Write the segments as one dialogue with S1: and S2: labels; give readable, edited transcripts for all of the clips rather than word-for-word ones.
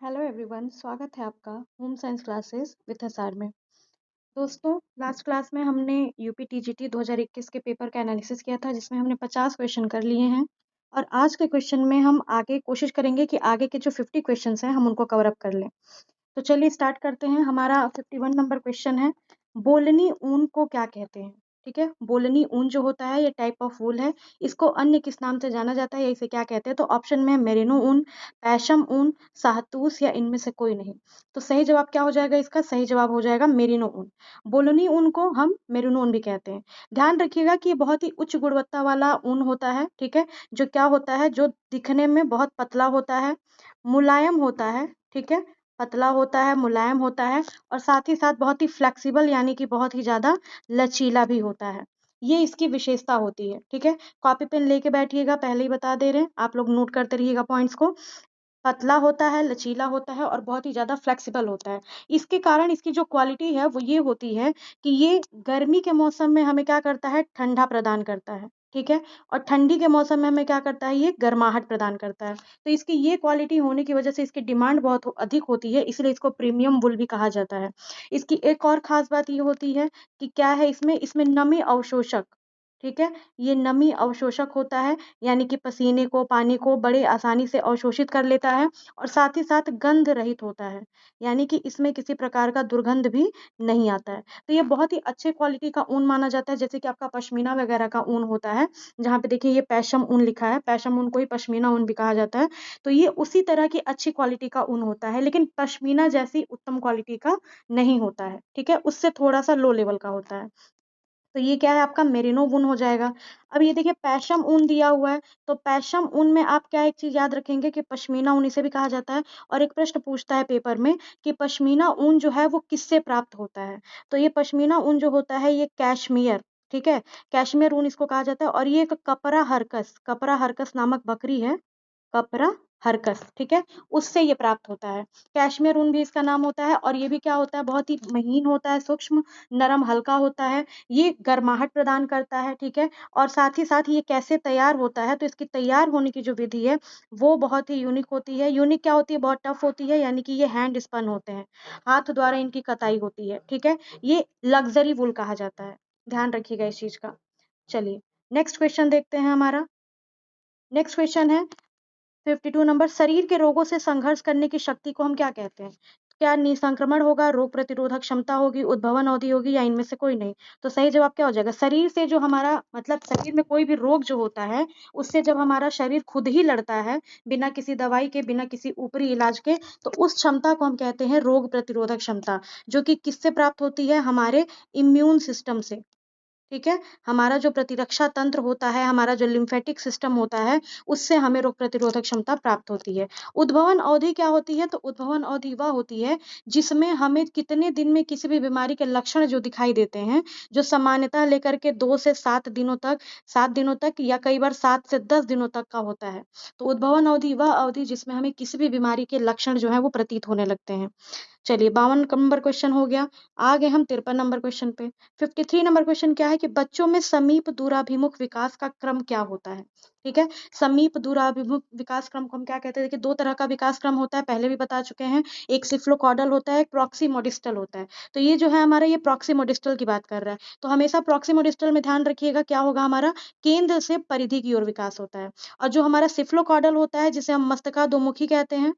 S1: Hello everyone, स्वागत है आपका home science classes with SR में। दोस्तों, लास्ट क्लास में हमने यूपी टीजीटी 2021 के पेपर का एनालिसिस किया था, जिसमें हमने 50 क्वेश्चन कर लिए हैं। और आज के क्वेश्चन में हम आगे कोशिश करेंगे कि आगे के जो 50 क्वेश्चन हैं हम उनको कवर अप कर लें। तो चलिए स्टार्ट करते हैं। हमारा 51 नंबर क्वेश्चन है, बोलनी ऊन को क्या कहते हैं। ठीक है, बोलनी ऊन जो होता है ये टाइप ऑफ वूल है। इसको अन्य किस नाम से जाना जाता है या इसे क्या कहते हैं? तो ऑप्शन में है मेरिनो ऊन, पैशम ऊन, शाहतूश या इनमें से कोई नहीं। तो सही जवाब क्या हो जाएगा? इसका सही जवाब हो जाएगा मेरिनो ऊन। बोलनी ऊन को हम मेरिनो ऊन भी कहते हैं। ध्यान रखिएगा कि ये बहुत ही उच्च गुणवत्ता वाला ऊन होता है। ठीक है, जो क्या होता है, जो दिखने में बहुत पतला होता है, मुलायम होता है। ठीक है, पतला होता है, मुलायम होता है और साथ ही साथ बहुत ही फ्लेक्सिबल यानी कि बहुत ही ज़्यादा लचीला भी होता है। ये इसकी विशेषता होती है। ठीक है, कॉपी पेन लेके बैठिएगा, पहले ही बता दे रहे हैं, आप लोग नोट करते रहिएगा पॉइंट्स को। पतला होता है, लचीला होता है और बहुत ही ज़्यादा फ्लेक्सिबल होता है। इसके कारण इसकी जो क्वालिटी है वो ये होती है कि ये गर्मी के मौसम में हमें क्या करता है? ठंडा प्रदान करता है। ठीक है, और ठंडी के मौसम में हमें क्या करता है? ये गर्माहट प्रदान करता है। तो इसकी ये क्वालिटी होने की वजह से इसकी डिमांड बहुत अधिक होती है, इसलिए इसको प्रीमियम वूल भी कहा जाता है। इसकी एक और ख़ास बात ये होती है कि क्या है इसमें नमी अवशोषक। ठीक है, ये नमी अवशोषक होता है, यानी कि पसीने को, पानी को बड़े आसानी से अवशोषित कर लेता है और साथ ही साथ गंध रहित होता है, यानी कि इसमें किसी प्रकार का दुर्गंध भी नहीं आता है। तो ये बहुत ही अच्छे क्वालिटी का ऊन माना जाता है, जैसे कि आपका पश्मीना वगैरह का ऊन होता है, जहाँ पे देखिए ये पैशम ऊन लिखा है, पैशम ऊन को ही पश्मीना ऊन भी कहा जाता है। तो ये उसी तरह की अच्छी क्वालिटी का ऊन होता है, लेकिन पश्मीना जैसी उत्तम क्वालिटी का नहीं होता है। ठीक है, उससे थोड़ा सा लो लेवल का होता है। तो ये क्या है? आपका मेरिनो ऊन हो जाएगा। अब ये देखिए पैशम ऊन दिया हुआ है, तो पैशम ऊन में आप क्या एक चीज़ याद रखेंगे कि पश्मीना ऊन इसे भी कहा जाता है। और एक प्रश्न पूछता है पेपर में कि पश्मीना ऊन जो है वो किससे प्राप्त होता है? तो ये पश्मीना ऊन जो होता है ये कैशमेयर, ठीक है? कैशमेयर ऊन इसको कहा जाता है और ये एक कपरा हरकस नामक बकरी है, कपरा हरकस, ठीक है? उससे ये प्राप्त होता है। कैशमेयर ऊन भी इसका नाम होता है और ये भी क्या होता है? बहुत ही महीन होता है, सूक्ष्म, नरम, हल्का होता है। ये गर्माहट प्रदान करता है, ठीक है? और साथ ही साथ ये कैसे तैयार होता है? तो इसकी तैयार होने की जो विधि है, वो बहुत ही यूनिक होती है। यूनिक क्या होती है? बहुत टफ होती है, यानी कि ये हैंड स्पन होते हैं। हाथ द्वारा इनकी कताई होती है, ठीक है? ये लग्ज़री वूल कहा जाता है। ध्यान रखिएगा इस चीज़ का। चलिए, नेक्स्ट क्वेश्चन देखते हैं हमारा। नेक्स्ट क्वेश्चन है 52 नंबर, शरीर के रोगों से संघर्ष करने की शक्ति को हम क्या कहते हैं? क्या निसंक्रमण होगा, रोग प्रतिरोधक क्षमता होगी, उद्भवन अवधि होगी या इनमें से कोई नहीं? तो सही जवाब क्या हो जाएगा? शरीर से जो हमारा मतलब शरीर में कोई भी रोग जो होता है, उससे जब हमारा शरीर खुद ही लड़ता है, बिना किसी दवाई के, बिना किसी ऊपरी इलाज के, तो उस क्षमता को हम कहते हैं रोग प्रतिरोधक क्षमता, जो कि किससे प्राप्त होती है? हमारे इम्यून सिस्टम से। ठीक है, हमारा जो प्रतिरक्षा तंत्र होता है, हमारा जो लिम्फेटिक सिस्टम होता है, उससे हमें रोग प्रतिरोधक क्षमता प्राप्त होती है। उद्भवन अवधि क्या होती है? तो उद्भवन अवधि वह होती है जिसमें हमें कितने दिन में किसी भी बीमारी के लक्षण जो दिखाई देते हैं, जो सामान्यतः लेकर के 2 से 7 दिनों तक या कई बार 7 से 10 दिनों तक का होता है। तो उद्भवन अवधि वह अवधि जिसमें हमें किसी भी बीमारी के लक्षण जो है वो प्रतीत होने लगते हैं। चलिए 52 नंबर क्वेश्चन हो गया। आ गए हम 53 नंबर क्वेश्चन पे। 53 नंबर क्वेश्चन क्या है कि बच्चों में समीप दूराभिमुख विकास का क्रम क्या होता है? ठीक है, समीप दूराभिमुख विकास क्रम को हम क्या कहते हैं? देखिए 2 तरह का विकास क्रम होता है, पहले भी बता चुके हैं। एक सिफ्लोकॉडल होता है, एक प्रॉक्सिमोडिस्टल होता है। तो ये जो है हमारा ये प्रॉक्सिमोडिस्टल की बात कर रहा है। तो हमेशा प्रॉक्सिमोडिस्टल में ध्यान रखिएगा क्या होगा हमारा? केंद्र से परिधि की ओर विकास होता है। और जो हमारा सिफ्लोकॉडल होता है, जिसे हम मस्तकाधोमुखी कहते हैं,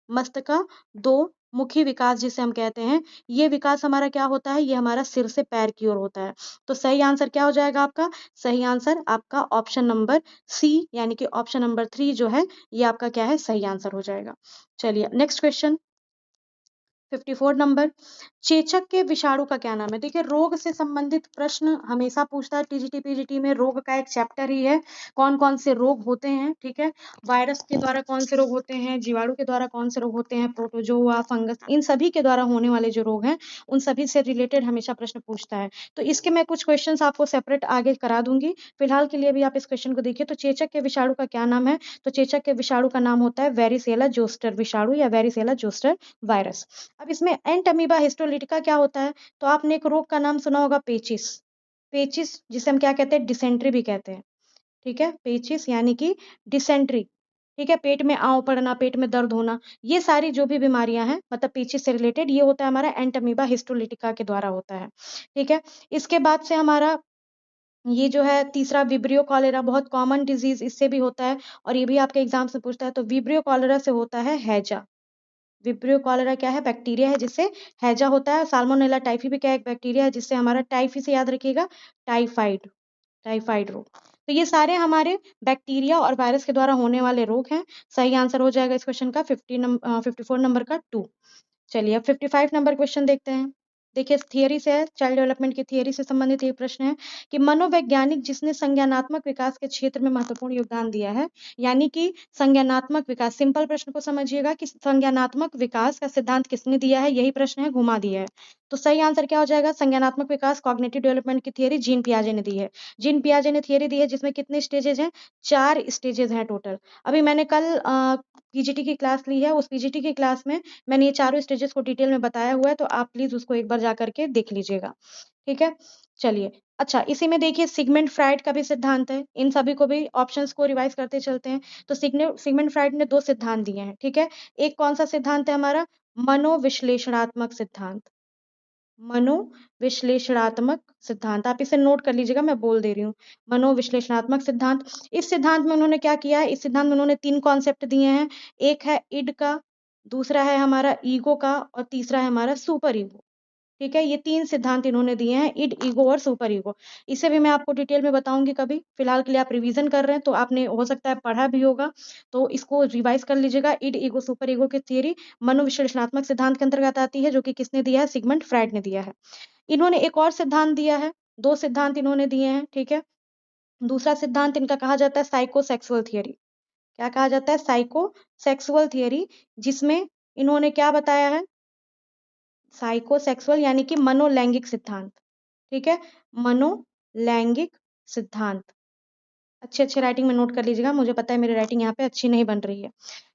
S1: मस्तका दो मुखी विकास जिसे हम कहते हैं, ये विकास हमारा क्या होता है? ये हमारा सिर से पैर की ओर होता है। तो सही आंसर क्या हो जाएगा आपका? सही आंसर आपका ऑप्शन नंबर सी, यानी कि ऑप्शन नंबर 3 जो है, ये आपका क्या है? सही आंसर हो जाएगा। चलिए नेक्स्ट क्वेश्चन 54 नंबर, चेचक के विषाणु का क्या नाम है? देखिए रोग से संबंधित प्रश्न हमेशा पूछता है टीजीटी पीजीटी में, रोग का एक चैप्टर ही है। कौन कौन से रोग होते हैं, ठीक है? वायरस के द्वारा कौन से रोग होते हैं, जीवाणु के द्वारा कौन से रोग होते हैं, प्रोटोजोआ, फंगस, इन सभी के द्वारा होने वाले जो रोग हैं, उन सभी से रिलेटेड हमेशा प्रश्न पूछता है। तो इसके मैं कुछ क्वेश्चन आपको सेपरेट आगे करा दूंगी। फिलहाल के लिए भी आप इस क्वेश्चन को देखिए। तो चेचक के विषाणु का क्या नाम है? तो चेचक के विषाणु का नाम होता है वेरिसेला जोस्टर विषाणु या वेरिसेला जोस्टर वायरस। अब इसमें एंट अमीबा हिस्टोलिटिका क्या होता है? तो आपने एक रोग का नाम सुना होगा, पेचिस। पेचिस जिसे हम क्या कहते हैं? डिसेंट्री भी कहते हैं। ठीक है, पेचिस यानी कि डिसेंट्री। ठीक है, पेट में आंव पड़ना, पेट में दर्द होना, ये सारी जो भी बीमारियां हैं मतलब पेचिस से रिलेटेड, ये होता है हमारा एंटमीबा हिस्टोलिटिका के द्वारा होता है। ठीक है, इसके बाद से हमारा ये जो है तीसरा विब्रियो कॉलेरा, बहुत कॉमन डिजीज इससे भी होता है और ये भी आपके एग्जाम से पूछता है। तो विब्रियो कॉलेरा से होता है हैजा। विब्रियो कॉलेरा क्या है? बैक्टीरिया है जिससे हैजा होता है। साल्मोनेला टाइफी भी क्या है? एक बैक्टीरिया है जिससे हमारा टाइफी से याद रखिएगा टाइफाइड, टाइफाइड रोग। तो ये सारे हमारे बैक्टीरिया और वायरस के द्वारा होने वाले रोग हैं। सही आंसर हो जाएगा इस क्वेश्चन का 54 नंबर का 2। चलिए अब 55 नंबर क्वेश्चन देखते हैं। देखिए थियरी से है, चाइल्ड डेवलपमेंट की थियरी से संबंधित ये प्रश्न है कि मनोवैज्ञानिक जिसने संज्ञानात्मक विकास के क्षेत्र में महत्वपूर्ण योगदान दिया है, यानी कि संज्ञानात्मक विकास, सिंपल प्रश्न को समझिएगा कि संज्ञानात्मक विकास का सिद्धांत किसने दिया है, यही प्रश्न है, घुमा दिया है। तो सही आंसर क्या हो जाएगा? संज्ञानात्मक विकास कॉग्निटिव डेवलपमेंट की थियरी जीन पियाजे ने दी है। जीन पियाजे ने थियरी दी है जिसमें कितने स्टेजेज हैं? 4 स्टेजेज हैं टोटल। अभी मैंने कल पीजीटी की क्लास ली है, उस पीजीटी की क्लास में मैंने ये चारों स्टेजेस को डिटेल में बताया हुआ है, तो आप प्लीज उसको एक बार जा करके देख लीजिएगा। ठीक है, चलिए अच्छा, इसी में देखिए सिगमंड फ्राइड का भी सिद्धांत है। इन सभी को भी ऑप्शंस को रिवाइज करते चलते हैं। तो सिगमंड फ्राइड ने 2 सिद्धांत दिए हैं। ठीक है, एक कौन सा सिद्धांत है हमारा? मनोविश्लेषणात्मक सिद्धांत। मनोविश्लेषणात्मक सिद्धांत, आप इसे नोट कर लीजिएगा, मैं बोल दे रही हूँ। मनोविश्लेषणात्मक सिद्धांत, इस सिद्धांत में उन्होंने क्या किया है? इस सिद्धांत में उन्होंने 3 कॉन्सेप्ट दिए हैं। एक है इड का, दूसरा है हमारा ईगो का और तीसरा है हमारा सुपर ईगो। ठीक है, ये 3 सिद्धांत इन्होंने दिए हैं, इड, ईगो और सुपर ईगो। इसे भी मैं आपको डिटेल में बताऊंगी कभी। फिलहाल के लिए आप रिवीजन कर रहे हैं तो आपने हो सकता है पढ़ा भी होगा, तो इसको रिवाइज कर लीजिएगा। इड, ईगो, सुपर ईगो की थियरी मनोविश्लेषणात्मक सिद्धांत के अंतर्गत आती है, जो कि किसने दिया है? सिगमंड फ्राइड ने दिया है। इन्होंने एक और सिद्धांत दिया है, 2 सिद्धांत इन्होंने दिए हैं। ठीक है, दूसरा सिद्धांत इनका कहा जाता है साइकोसेक्सुअल थियरी। क्या कहा जाता है? साइकोसेक्सुअल थियरी, जिसमें इन्होंने क्या बताया है? साइकोसेक्सुअल यानी कि मनोलैंगिक सिद्धांत। ठीक है, मनोलैंगिक सिद्धांत। अच्छे अच्छे राइटिंग में नोट कर लीजिएगा, मुझे पता है मेरी राइटिंग यहाँ पे अच्छी नहीं बन रही है।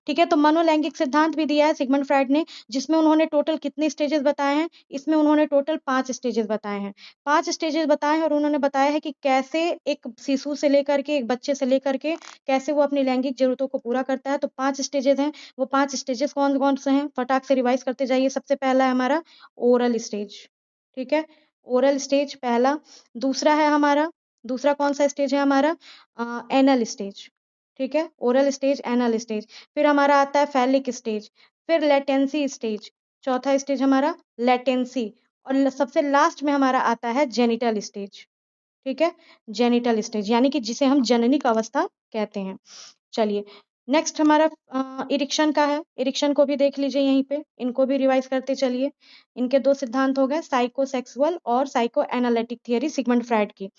S1: ठीक है, तो मनोलैंगिक सिद्धांत भी दिया है सिगमंड फ्राइड ने, जिसमें उन्होंने टोटल कितने स्टेजेस बताए हैं? इसमें उन्होंने टोटल 5 स्टेजेस बताए हैं। 5 स्टेजेस बताए हैं और उन्होंने बताया है कि कैसे एक शिशु से लेकर के, एक बच्चे से लेकर के कैसे वो अपनी लैंगिक जरूरतों को पूरा करता है। तो 5 स्टेजेस हैं। वो 5 स्टेजेस कौन कौन से हैं? फटाक से रिवाइज करते जाइए। सबसे पहला है हमारा ओरल स्टेज। ठीक है, ओरल स्टेज पहला। दूसरा है हमारा, दूसरा कौन सा स्टेज है हमारा? Anal stage. ठीक है, ओरल स्टेज, एनल स्टेज। फिर हमारा आता है फैलिक स्टेज, फिर लेटेंसी स्टेज, चौथा स्टेज हमारा लेटेंसी, और सबसे लास्ट में हमारा आता है जेनिटल स्टेज। ठीक है, जेनिटल स्टेज यानी कि जिसे हम जननिक अवस्था कहते हैं। चलिए नेक्स्ट हमारा इरिक्शन का है। इरिक्शन को भी देख लीजिए यहीं पे, इनको भी रिवाइज करते चलिए। इनके 2 सिद्धांत हो गए, साइकोसेक्सुअल और psycho analytic theory Sigmund Freud की।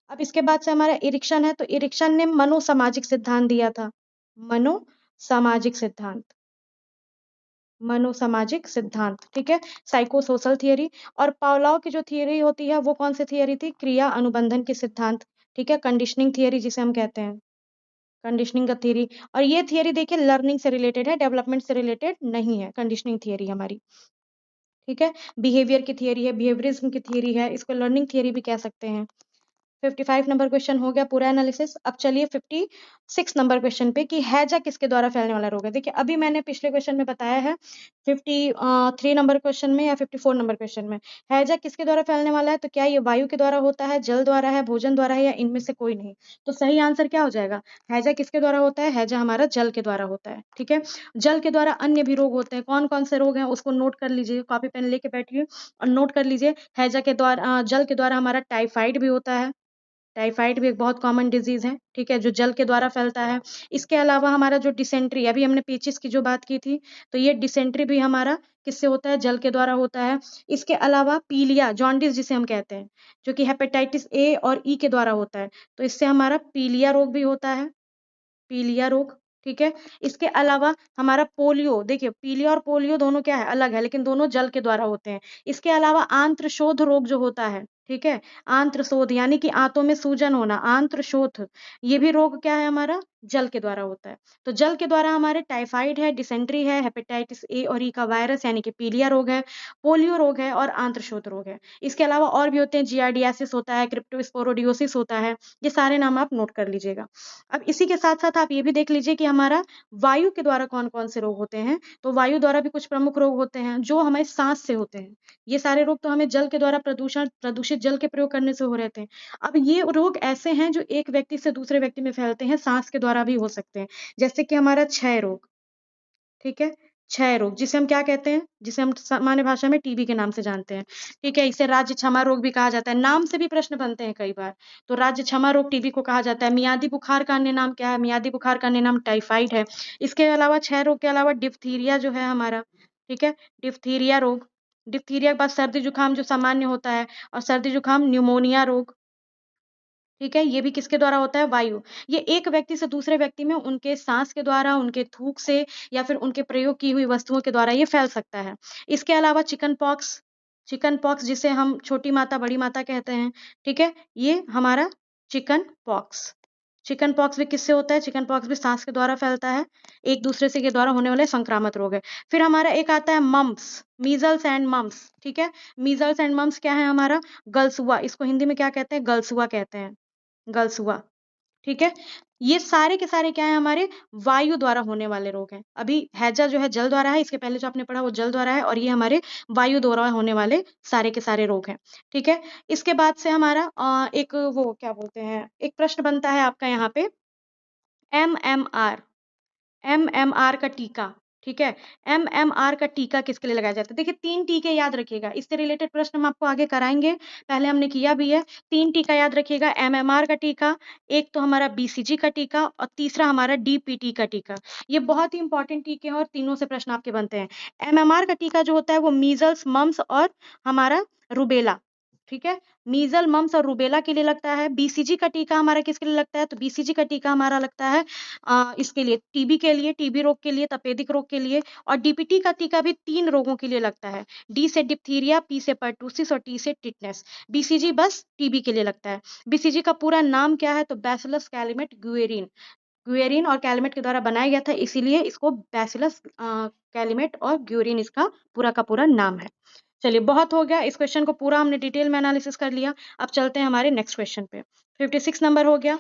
S1: अब इसके बाद से हमारा इरिक्शन है, तो इरिक्शन ने मनोसामाजिक सिद्धांत दिया था। मनोसामाजिक सिद्धांत, मनोसामाजिक सिद्धांत। ठीक है, साइको सोशल थियरी। और पावलोव की जो थियरी होती है वो कौन सी थियरी थी? क्रिया अनुबंधन के सिद्धांत। ठीक है, कंडीशनिंग थियरी जिसे हम कहते हैं, कंडीशनिंग का थियरी। और ये थियरी देखिए लर्निंग से रिलेटेड है, डेवलपमेंट से रिलेटेड नहीं है कंडीशनिंग थियरी हमारी। ठीक है, बिहेवियर की थियरी है, बिहेवियरिज्म की थियरी है, इसको लर्निंग थियरी भी कह सकते हैं। 55 नंबर क्वेश्चन हो गया पूरा एनालिसिस। अब चलिए 56 नंबर क्वेश्चन पे कि हैजा किसके द्वारा फैलने वाला रोग है। देखिए अभी मैंने पिछले क्वेश्चन में बताया है 53 नंबर क्वेश्चन में या 54 नंबर क्वेश्चन में, हैजा किसके द्वारा फैलने वाला है? तो क्या ये वायु के द्वारा होता है, जल द्वारा है, भोजन द्वारा है, या इनमें से कोई नहीं? तो सही आंसर क्या हो जाएगा? हैजा किसके द्वारा होता है? हैजा हमारा जल के द्वारा होता है। ठीक है, जल के द्वारा अन्य भी रोग होते हैं। कौन कौन से रोग हैं उसको नोट कर लीजिए, कॉपी पेन लेके बैठिए और नोट कर लीजिए। हैजा के द्वारा जल के द्वारा हमारा टाइफाइड भी होता है। टाइफाइड भी एक बहुत कॉमन डिजीज है। ठीक है, जो जल के द्वारा फैलता है। इसके अलावा हमारा जो डिसेंट्री, अभी हमने पेचिस की जो बात की थी, तो ये डिसेंट्री भी हमारा किससे होता है? जल के द्वारा होता है। इसके अलावा पीलिया, जॉन्डिस जिसे हम कहते हैं, जो कि हेपेटाइटिस ए और ई के द्वारा होता है, तो इससे हमारा पीलिया रोग भी होता है, पीलिया रोग। ठीक है, इसके अलावा हमारा पोलियो, देखिए पीलिया और पोलियो दोनों क्या है? अलग है, लेकिन दोनों जल के द्वारा होते हैं। इसके अलावा आंत्रशोथ रोग जो होता है, ठीक है, आंत्रशोथ यानी कि आंतों में सूजन होना, आंत्रशोथ, ये भी रोग क्या है हमारा? जल के द्वारा होता है। तो जल के द्वारा हमारे टाइफाइड है, डिसेंट्री है, हेपेटाइटिस ए और ई का वायरस यानी कि पीलिया रोग है, पोलियो रोग है और आंत्रशोथ रोग है। इसके अलावा और भी होते हैं, जियार्डियासिस होता है, क्रिप्टोस्पोरोडियोसिस होता है। ये सारे नाम आप नोट कर लीजिएगा। अब इसी के साथ-साथ आप ये भी देख लीजिए कि हमारा वायु के द्वारा कौन-कौन से रोग होते हैं। तो वायु द्वारा भी कुछ प्रमुख रोग होते हैं जो हमारे सांस से होते हैं। ये सारे रोग तो हमें जल के द्वारा प्रदूषित जल के प्रयोग करने से हो रहे थे। अब ये रोग ऐसे हैं जो एक व्यक्ति से दूसरे व्यक्ति में फैलते हैं, सांस के द्वारा भी हो सकते हैं। जैसे कि हमारा क्षय रोग, ठीक है? क्षय रोग जिसे हम क्या कहते हैं? जिसे हम सामान्य भाषा में टीबी के नाम से जानते हैं, ठीक है? इसे राज्य क्षमा रोग भी कहा जाता है। नाम से भी प्रश्न बनते हैं कई बार। तो राज्य क्षमा रोग टीबी को कहा जाता है। मियादी बुखार का अन्य नाम क्या है? मियादी बुखार का अन्य नाम टाइफाइड है। इसके अलावा क्षय रोग के अलावा डिप्थीरिया जो है हमारा, ठीक है? डिप्थीरिया रोग, डिप्थीरिया के बाद सर्दी-जुकाम जो सामान्य होता है और सर्दी-जुकाम न्यूमोनिया रोग, ठीक है? ये भी किसके द्वारा होता है? वायु। ये एक व्यक्ति से दूसरे व्यक्ति में उनके साँस के द्वारा, उनके थूक से या फिर उनके प्रयोग की हुई वस्तुओं के द्वारा ये फैल सकता है। इसके अलावा चिकन पॉक्स जिसे हम छोटी माता, बड़ी माता कहते हैं, ठीक है? ये हमारा चिकन पॉक्स। चिकन पॉक्स भी किससे होता है? चिकन पॉक्स भी साँस के द्वारा फैलता है। एक दूसरे से के द्वारा होने वाले संक्रामक रोग है। फिर हमारा एक आता है मम्प्स, मीज़ल्स एंड मम्प्स, ठीक है? मीज़ल्स एंड मम्प्स क्या है हमारा? गलसुआ, इसको हिंदी में क्या कहते हैं? गलसुआ कहते हैं। गर्ल्स हुआ, ठीक है? ये सारे के सारे क्या हैं हमारे वायु द्वारा होने वाले रोग हैं। अभी हैजा जो है जल द्वारा है, इसके पहले जो आपने पढ़ा वो जल द्वारा है और ये हमारे वायु द्वारा होने वाले सारे के सारे रोग हैं, ठीक है? इसके बाद से हमारा एक वो क्या बोलते हैं, एक प्रश्न बनता है आपका यहाँ पे एमएमआर। एमएमआर का टीका, ठीक है? एमएमआर का टीका किसके लिए लगाया जाता है? देखिए 3 टीके याद रखिएगा, इससे रिलेटेड प्रश्न हम आपको आगे कराएँगे, पहले हमने किया भी है। 3 टीका याद रखिएगा, एमएमआर का टीका, एक तो हमारा बीसीजी का टीका और तीसरा हमारा डीपीटी का टीका। ये बहुत ही इम्पोर्टेंट टीके हैं और तीनों से प्रश्न आपके बनते हैं। एमएमआर का टीका जो होता है वो मीज़ल्स, मम्प्स और हमारा रूबेला, ठीक है? मीज़ल, मम्प्स और रूबेला के लिए लगता है। बीसीजी का टीका हमारा किसके लिए लगता है? तो बीसीजी का टीका हमारा लगता है इसके लिए टीबी के लिए, टीबी रोग के लिए, तपेदिक रोग के लिए और डीपीटी का टीका भी 3 रोगों के लिए लगता है। डी से डिप्थीरिया, पी से पर्टुसिस और टी से टिटनेस। बीसीजी बस टीबी के लिए लगता है। बीसीजी का पूरा नाम क्या है? तो बैसिलस कैलमेट गुएरिन। गुएरिन और कैलमेट के द्वारा बनाया गया था, इसीलिए इसको बैसिलस कैलमेट और ग्यूरिन इसका पूरा का पूरा नाम है। चलिए बहुत हो गया, इस क्वेश्चन को पूरा हमने डिटेल में एनालिसिस कर लिया। अब चलते हैं हमारे नेक्स्ट क्वेश्चन पे। 56 नंबर हो गया।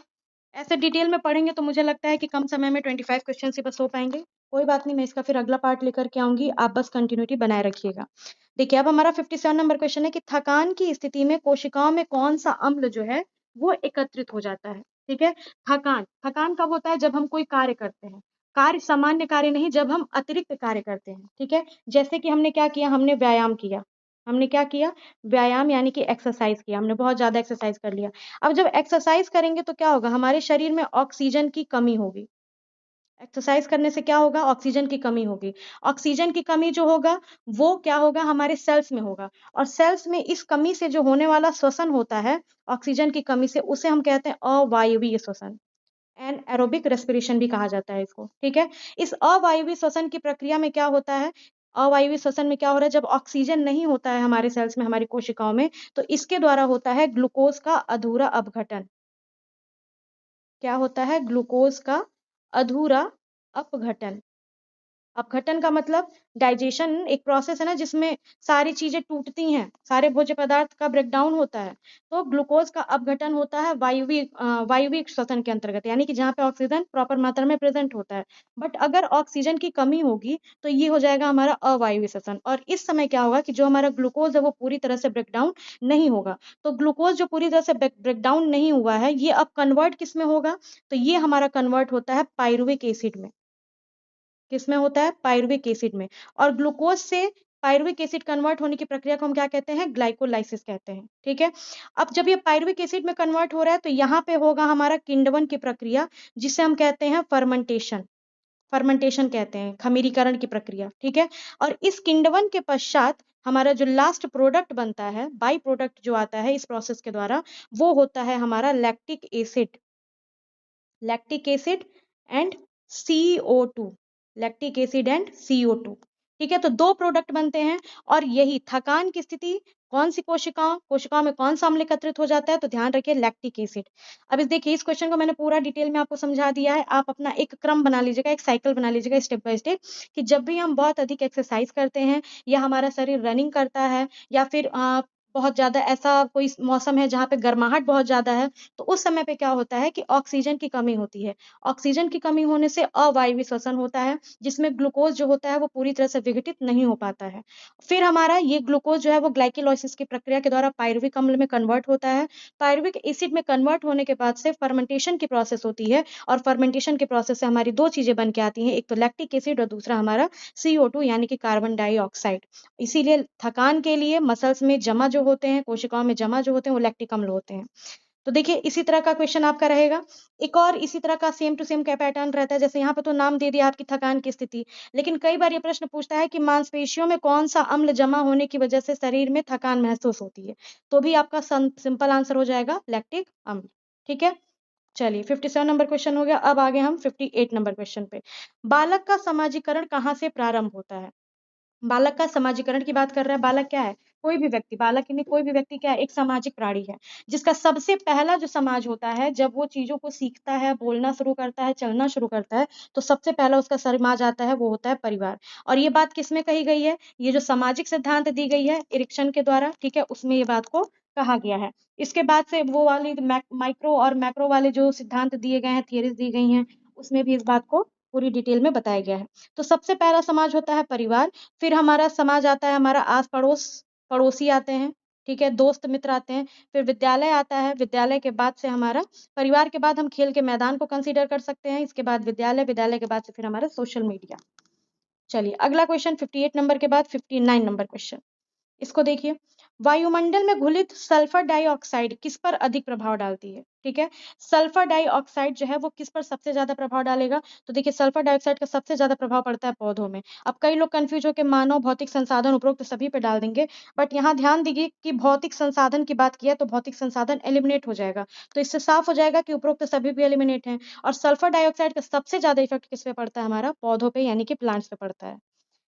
S1: ऐसे डिटेल में पढ़ेंगे तो मुझे लगता है कि कम समय में 25 क्वेश्चन ही बस हो पाएँगे। कोई बात नहीं, मैं इसका फिर अगला पार्ट लेकर के आऊँगी, आप बस कंटिन्यूटी बनाए रखिएगा। देखिए, अब हमारा 57 नंबर क्वेश्चन है कि थकान की स्थिति में कोशिकाओं में कौन-सा अम्ल जो है, वो एकत्रित हो जाता है, ठीक है? थकान कब होता है? जब हम कोई कार्य करते हैं। कार्य सामान्य कार्य नहीं, जब हम अतिरिक्त कार्य करते हैं, ठीक है? जैसे कि हमने क्या किया? हमने व्यायाम किया। हमने क्या किया? व्यायाम यानी कि एक्सरसाइज़ किया, हमने बहुत ज़्यादा एक्सरसाइज़ कर लिया। अब जब एक्सरसाइज़ करेंगे तो क्या होगा? हमारे शरीर में ऑक्सीजन की कमी होगी। एक्सरसाइज़ करने से क्या होगा? ऑक्सीजन की कमी होगी। ऑक्सीजन की कमी जो होगा, वो क्या होगा? हमारे सेल्स में होगा और सेल्स में इस कमी से जो होने वाला श्वसन होता है, ऑक्सीजन की कमी से, उसे हम कहते हैं अवायवीय श्वसन। एनाएरोबिक रेस्पिरेशन भी कहा जाता है इसको, ठीक है? इस अवायवीय श्वसन की प्रक्रिया में क्या होता है? अवायवीय श्वसन में क्या हो रहा है? जब ऑक्सीजन नहीं होता है हमारे सेल्स में, हमारी कोशिकाओं में, तो इसके द्वारा होता है ग्लूकोज़ का अधूरा अपघटन। क्या होता है? ग्लूकोज़ का अधूरा अपघटन। अपघटन का मतलब डाइजेशन एक प्रोसेस है ना जिसमें सारी चीज़ें टूटती हैं, सारे भोज्य पदार्थ का ब्रेकडाउन होता है। तो ग्लूकोज़ का अपघटन होता है वायवीय श्वसन के अंतर्गत, यानी कि जहाँ पे ऑक्सीजन प्रॉपर मात्रा में प्रेज़ेंट होता है। बट अगर ऑक्सीजन की कमी होगी, तो ये हो जाएगा हमारा अवायवीय श्वसन और इस समय क्या होगा कि जो हमारा ग्लूकोज़ है वो पूरी तरह से ब्रेकडाउन नहीं होगा। तो ग्लूकोज़ जो पूरी तरह से ब्रेकडाउन नहीं हुआ है, ये अब कन्वर्ट किसमें होगा? तो ये हमारा कन्वर्ट होता है पाइरुविक एसिड में। किसमें होता है? पाइरुविक एसिड में और ग्लूकोज से पाइरुविक एसिड कन्वर्ट होने की प्रक्रिया को हम क्या कहते हैं? ग्लाइकोलाइसिस कहते हैं, ठीक है? अब जब ये पाइरुविक एसिड में कन्वर्ट हो रहा है तो यहाँ पे होगा हमारा किण्वन की प्रक्रिया जिसे हम कहते हैं फर्मेंटेशन। फर्मेंटेशन कहते हैं, खमीरीकरण की प्रक्रिया, ठीक है? और इस किण्वन के पश्चात हमारा जो लास्ट प्रोडक्ट बनता है, बाई प्रोडक्ट जो आता है इस प्रोसेस के द्वारा, वो होता है हमारा lactic acid and CO2, lactic acid and CO2, ठीक है? तो 2 प्रोडक्ट बनते हैं और यही थकान की स्थिति कौन सी कोशिकाओं में कौन सा अम्ल एकत्रित हो जाता है? तो ध्यान रखिए लैक्टिक एसिड। अब इस देखिए इस क्वेश्चन को मैंने पूरा डिटेल में आपको समझा दिया है। आप अपना एक क्रम बना लीजिएगा, एक साइकिल बना लीजिएगा स्टेप बाय स्टेप, कि जब भी हम बहुत अधिक एक्सरसाइज करते हैं या हमारा शरीर रनिंग करता है या फिर बहुत ज़्यादा ऐसा कोई मौसम है जहाँ पे गर्माहट बहुत ज़्यादा है, तो उस समय पे क्या होता है कि ऑक्सीजन की कमी होती है। ऑक्सीजन की कमी होने से अवायवीय श्वसन होता है, जिसमें ग्लूकोज जो होता है वो पूरी तरह से विघटित नहीं हो पाता है। फिर हमारा ये ग्लूकोज जो है वो ग्लाइकोलाइसिस की प्रक्रिया के द्वारा पायरुविक अम्ल में कन्वर्ट होता है। पायरुविक एसिड में कन्वर्ट होने के बाद से फर्मेंटेशन की प्रोसेस होती है, और फर्मेंटेशन के प्रोसेस से हमारी 2 चीज़ें बन के आती हैं, एक तो लैक्टिक एसिड और दूसरा हमारा CO2 यानी कि कार्बन डाइऑक्साइड। इसीलिए थकान के लिए मसल्स में जमा जो होते हैं, कोशिकाओं में जमा जो होते हैं वो लैक्टिक अम्ल होते हैं। तो देखिए इसी तरह का क्वेश्चन आपका रहेगा। एक और इसी तरह का सेम टू सेम क्या पैटर्न रहता है, जैसे यहाँ पे तो नाम दे दिया आपकी थकान की स्थिति, लेकिन कई बार ये प्रश्न पूछता है कि मांसपेशियों में कौन-सा अम्ल जमा होने की वजह से शरीर में थकान महसूस होती है? तो भी आपका सिंपल आंसर हो जाएगा लैक्टिक अम्ल। ठीक है? चलिए 57 नंबर क्वेश्चन हो गया। अब आगे हम 58 नंबर क्वेश्चन पे। बालक का समाजीकरण कहाँ से प्रारंभ होता है? बालक का समाजीकरण की बात कर रहा है। बालक क्या है? कोई भी व्यक्ति, बालक ही नहीं कोई भी व्यक्ति क्या है? एक सामाजिक प्राणी है, जिसका सबसे पहला जो समाज होता है, जब वो चीज़ों को सीखता है, बोलना शुरू करता है, चलना शुरू करता है, तो सबसे पहला उसका समाज आता है, वो होता है परिवार। और ये बात किसमें कही गई है? ये जो सामाजिक सिद्धांत दी गई है एरिक्सन के द्वारा, ठीक है? उसमें ये बात को कहा गया है। इसके बाद से वो वाली माइक्रो और मैक्रो वाले जो सिद्धांत दिए गए हैं, थियरीज़ दी गई हैं, उसमें भी इस बात को पूरी डिटेल में बताया गया है। तो सबसे पहला समाज होता है परिवार, फिर हमारा समाज आता है, हमारा आस-पड़ोस, पड़ोसी आते हैं, ठीक है? दोस्त मित्र आते हैं, फिर विद्यालय आता है, विद्यालय के बाद से हमारा परिवार के बाद हम खेल के मैदान को कंसीडर कर सकते हैं, इसके बाद विद्यालय, विद्यालय के बाद से फिर हमारा सोशल मीडिया। चलिए अगला क्वेश्चन 58 नंबर के बाद 59 नंबर क्वेश्चन। इसको देखिए, वायुमंडल में घुलित सल्फर डाइऑक्साइड किस पर अधिक प्रभाव डालती है? ठीक है? सल्फर डाइऑक्साइड जो है वो किस पर सबसे ज़्यादा प्रभाव डालेगा? तो देखिए सल्फर डाइऑक्साइड का सबसे ज़्यादा प्रभाव पड़ता है पौधों में। अब कई लोग कन्फ्यूज़ होके मानव भौतिक संसाधन उपरोक्त सभी पे डाल देंगे, बट यहाँ ध्यान दीजिए कि भौतिक संसाधन की बात की है तो भौतिक संसाधन एलिमिनेट हो जाएगा। तो इससे साफ हो जाएगा कि उपरोक्त सभी भी एलिमिनेट हैं, और सल्फर डाइऑक्साइड का सबसे ज़्यादा इफ़ेक्ट किस पे पड़ता है? हमारा पौधों पे यानी कि प्लांट्स पे पड़ता है।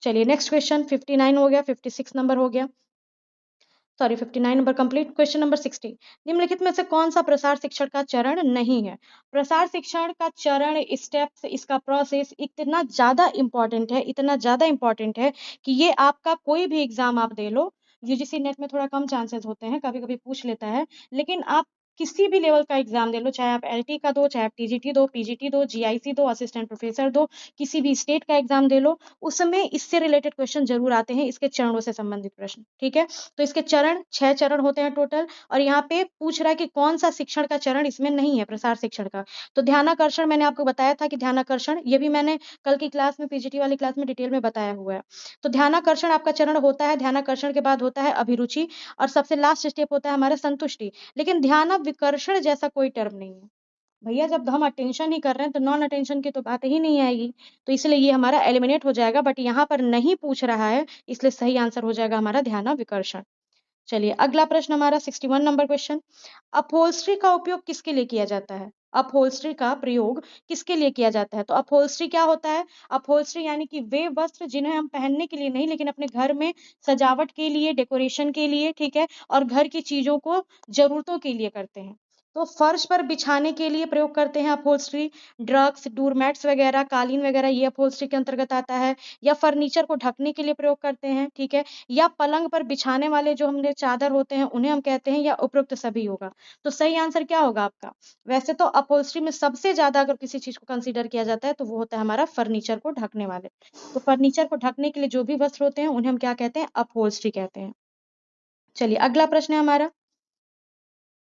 S1: चलिए नेक्स्ट क्वेश्चन 59 हो गया, 56 नंबर हो गया। Sorry 59 number complete. Question number 60, निम्नलिखित में से कौन सा प्रसार शिक्षण का चरण नहीं है? प्रसार शिक्षण का चरण, स्टेप्स, इसका प्रोसेस इतना ज़्यादा इम्पोर्टेंट है, इतना ज़्यादा इम्पोर्टेंट है कि ये आपका कोई भी एग्जाम आप दे लो, यूजीसी नेट में थोड़ा कम चांसेस होते हैं, कभी कभी पूछ लेता है, लेकिन आप किसी भी लेवल का एग्जाम दे लो, चाहे आप एलटी का दो, चाहे आप टीजीटी दो, पीजीटी दो, जीआईसी दो, असिस्टेंट प्रोफेसर दो, किसी भी स्टेट का एग्जाम दे लो, उसमें इससे रिलेटेड क्वेश्चन जरूर आते हैं, इसके चरणों से संबंधित प्रश्न। ठीक है? तो इसके चरण 6 चरण होते हैं टोटल, और यहाँ पे पूछ रहा है कि कौन सा शिक्षण का चरण इसमें नहीं है प्रसार शिक्षण का। तो ध्यानाकर्षण मैंने आपको बताया था कि ध्यानाकर्षण, ये भी मैंने कल की क्लास में पीजीटी वाली क्लास में डिटेल में बताया हुआ है। तो ध्यानाकर्षण आपका चरण होता है, ध्यानाकर्षण के बाद होता है अभिरुचि, और सबसे लास्ट स्टेप होता है हमारा संतुष्टि। लेकिन ध्यानाविकर्षण जैसा कोई टर्म नहीं है भैया। जब हम अटेंशन ही कर रहे हैं तो नॉन अटेंशन की तो बात ही नहीं आएगी, तो इसलिए ये हमारा एलिमिनेट हो जाएगा, बट यहाँ पर नहीं पूछ रहा है, इसलिए सही आंसर हो जाएगा हमारा ध्यानाविकर्षण। चलिए अगला प्रश्न हमारा 61 नंबर क्वेश्चन, अपहोल्स्ट्री का उपयोग किसके लिए किया जाता है? अपहोल्स्ट्री का प्रयोग किसके लिए किया जाता है? तो अपहोल्स्ट्री क्या होता है? अपहोल्स्ट्री यानी कि वे वस्त्र जिन्हें हम पहनने के लिए नहीं, लेकिन अपने घर में सजावट के लिए, डेकोरेशन के लिए, ठीक है, और घर की चीजों को जरूरतों के लिए करते हैं। तो फर्श पर बिछाने के लिए प्रयोग करते हैं अपहोल्स्ट्री, ड्रग्स, डोरमैट्स वगैरह, कालीन वगैरह, ये अपहोल्स्ट्री के अंतर्गत आता है, या फर्नीचर को ढकने के लिए प्रयोग करते हैं, ठीक है, या पलंग पर बिछाने वाले जो हमने चादर होते हैं उन्हें हम कहते हैं, या उपरोक्त सभी होगा। तो सही आंसर क्या होगा आपका? वैसे तो अपहोल्स्ट्री में सबसे ज्यादा अगर किसी चीज को कंसीडर किया जाता है तो वो होता है हमारा फर्नीचर को ढकने वाले। तो फर्नीचर को ढकने के लिए जो भी वस्त्र होते हैं उन्हें हम क्या कहते हैं? अपहोल्स्ट्री कहते हैं। चलिए अगला प्रश्न है हमारा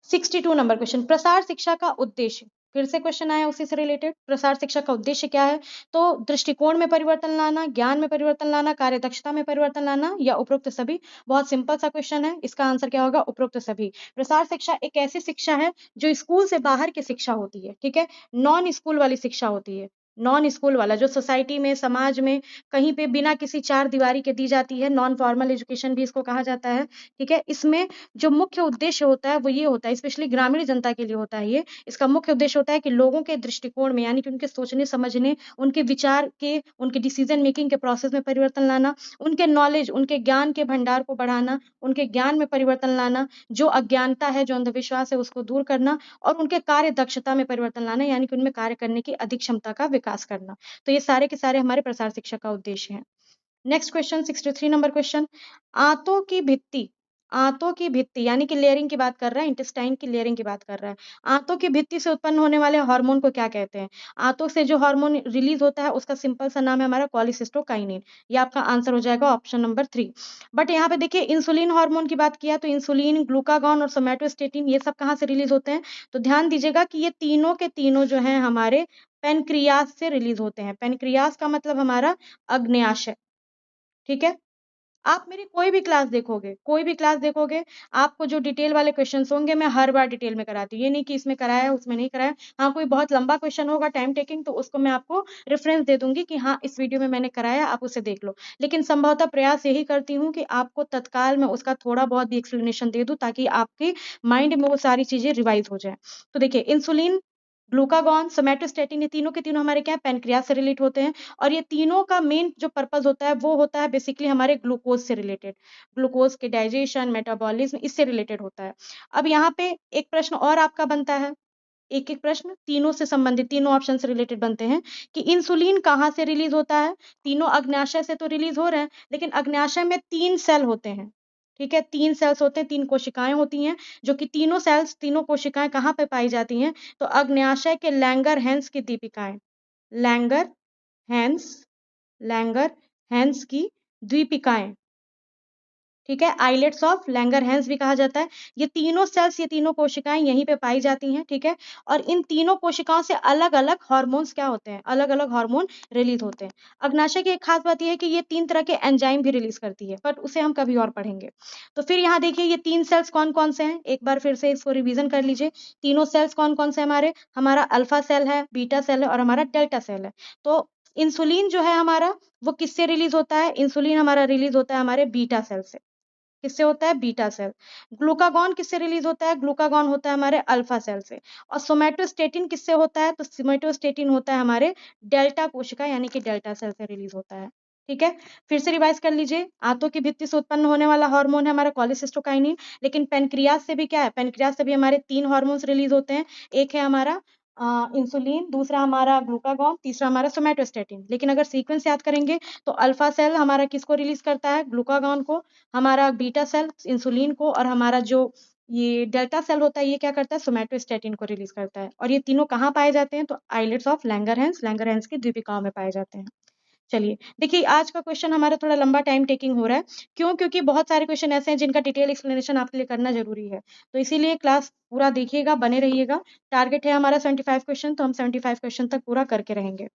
S1: 62 नंबर क्वेश्चन, प्रसार शिक्षा का उद्देश्य। फिर से क्वेश्चन आया उसी से रिलेटेड, प्रसार शिक्षा का उद्देश्य क्या है? तो दृष्टिकोण में परिवर्तन लाना, ज्ञान में परिवर्तन लाना, कार्यदक्षता में परिवर्तन लाना, या उपरोक्त सभी? बहुत सिंपल सा क्वेश्चन है, इसका आंसर क्या होगा? उपरोक्त सभी। प्रसार शिक्षा एक ऐसी शिक्षा है जो स्कूल से बाहर की शिक्षा होती है, ठीक है, नॉन स्कूल वाली शिक्षा होती है। नॉन स्कूल वाला जो सोसाइटी में, समाज में कहीं पे बिना किसी चार दीवारी के दी जाती है, नॉन फॉर्मल एजुकेशन भी इसको कहा जाता है, ठीक है। इसमें जो मुख्य उद्देश्य होता है वो ये होता है, स्पेशली ग्रामीण जनता के लिए होता है ये। इसका मुख्य उद्देश्य होता है कि लोगों के दृष्टिकोण में, यानी कि उनके सोचने समझने, उनके विचार के, उनके डिसीजन मेकिंग के प्रोसेस में परिवर्तन लाना, उनके नॉलेज, उनके ज्ञान के भंडार को बढ़ाना, उनके ज्ञान में परिवर्तन लाना, जो अज्ञानता है, जो अंधविश्वास है उसको दूर करना, और उनके कार्य दक्षता में परिवर्तन लाना, यानी कि उनमें कार्य करने की अधिक क्षमता का विकास करना। तो ये सारे के सारे हमारे प्रसार शिक्षा का उद्देश्य है। नेक्स्ट क्वेश्चन 63 नंबर क्वेश्चन, आंतों की भित्ति, आंतों की भित्ति यानी कि लेयरिंग की बात कर रहा है, इंटेस्टाइन की लेयरिंग की बात कर रहा है। आंतों की भित्ति से उत्पन्न होने वाले हार्मोन को क्या कहते हैं? आंतों से जो हार्मोन रिलीज होता है उसका सिंपल सा नाम है हमारा कॉलिसिस्टोकाइनिन। ये आपका आंसर हो जाएगा ऑप्शन नंबर 3। बट यहाँ पे देखिए इंसुलिन हार्मोन की बात किया तो इंसुलिन, ग्लूकागॉन और सोमैटोस्टेटिन ये सब कहाँ से रिलीज होते हैं? तो ध्यान दीजिएगा कि ये तीनों के तीनों जो है हमारे पेनक्रियास से रिलीज होते हैं। पेनक्रियास का मतलब हमारा अग्न्याशय, ठीक है। आप मेरी कोई भी क्लास देखोगे, कोई भी क्लास देखोगे, आपको जो डिटेल वाले क्वेश्चंस होंगे मैं हर बार डिटेल में कराती हूँ। ये नहीं कि इसमें कराया उसमें नहीं कराया। हाँ, कोई बहुत लंबा क्वेश्चन होगा टाइम टेकिंग तो उसको मैं आपको रेफरेंस दे दूंगी कि हाँ इस वीडियो में मैंने कराया, आप उसे देख लो। लेकिन संभवतः प्रयास यही करती हूँ कि आपको तत्काल में उसका थोड़ा बहुत भी एक्सप्लेनेशन दे दूं ताकि आपके माइंड में वो सारी चीजें रिवाइज हो जाए। तो देखिए इंसुलिन, ग्लूकागॉन, सोमैटोस्टेटिन ये तीनों के तीनों हमारे क्या है, पेनक्रियास से रिलेट होते हैं। और ये तीनों का मेन जो पर्पस होता है वो होता है बेसिकली हमारे ग्लूकोज से रिलेटेड, ग्लूकोज के डाइजेशन, मेटाबॉलिज्म इससे रिलेटेड होता है। अब यहाँ पे एक प्रश्न और आपका बनता है, एक एक प्रश्न तीनों से संबंधित, तीनों ऑप्शन से रिलेटेड बनते हैं कि इंसुलिन कहाँ से रिलीज होता है? तीनों अग्न्याशय से तो रिलीज हो रहे हैं, लेकिन अग्न्याशय में 3 सेल होते हैं, ठीक है। 3 सेल्स होते हैं, 3 कोशिकाएं होती हैं, जो कि तीनों सेल्स, तीनों कोशिकाएं कहाँ पे पाई जाती हैं? तो अग्न्याशय के लैंगर-हैंस की दीपिकाएं, लैंगर हैंस, लैंगर हैंस की द्वीपिकाएं, ठीक है। आइलेट्स ऑफ लैंगरहैंस भी कहा जाता है। ये तीनों सेल्स, ये तीनों कोशिकाएं यहीं पे पाई जाती हैं, ठीक है। और इन तीनों कोशिकाओं से अलग अलग हार्मोन्स क्या होते हैं, अलग अलग हार्मोन रिलीज होते हैं। अग्नाशय की एक खास बात यह है कि ये 3 तरह के एंजाइम भी रिलीज करती है, बट उसे हम कभी और पढ़ेंगे। तो फिर यहाँ देखिए ये 3 सेल्स कौन कौन से हैं, एक बार फिर से इसको रिविजन कर लीजिए। तीनों सेल्स कौन कौन से हमारे, हमारा अल्फा सेल है, बीटा सेल है और हमारा डेल्टा सेल है। तो इंसुलिन जो है हमारा वो किससे रिलीज होता है? इंसुलिन हमारा रिलीज होता है हमारे बीटा सेल से। किससे होता है? Beta cell. ग्लूकागॉन किससे रिलीज होता है? ग्लूकागॉन होता है हमारे अल्फा सेल से। और सोमैटोस्टेटिन किससे होता है? तो सोमैटोस्टेटिन होता है हमारे डेल्टा कोशिका यानी कि डेल्टा सेल से रिलीज होता है, ठीक है। फिर से रिवाइज कर लीजिए, आंतों की भित्ति से उत्पन्न होने वाला हार्मोन है हमारा कॉलिसिस्टोकाइनिन। लेकिन पेनक्रियास से भी क्या है, पेनक्रियास से भी हमारे 3 हार्मोन्स रिलीज होते हैं। एक है हमारा इंसुलिन, दूसरा हमारा ग्लूकागॉन, तीसरा हमारा सोमैटोस्टेटिन। लेकिन अगर सीक्वेंस याद करेंगे तो अल्फा सेल हमारा किसको रिलीज करता है? ग्लूकागॉन को। हमारा बीटा सेल इंसुलिन को, और हमारा जो ये डेल्टा सेल होता है ये क्या करता है? सोमैटोस्टेटिन को रिलीज करता है। और ये तीनों कहाँ पाए जाते हैं? तो आइलेट्स ऑफ लैंगरहैंस, लैंगरहैंस की द्वीपिकाओं में पाए जाते हैं। चलिए देखिए आज का क्वेश्चन हमारा थोड़ा लंबा टाइम टेकिंग हो रहा है। क्यों? क्योंकि बहुत सारे क्वेश्चन ऐसे हैं जिनका डिटेल एक्सप्लेनेशन आपके लिए करना जरूरी है। तो इसीलिए क्लास पूरा देखिएगा, बने रहिएगा। टारगेट है हमारा 75 क्वेश्चन, तो हम 75 क्वेश्चन तक पूरा करके रहेंगे।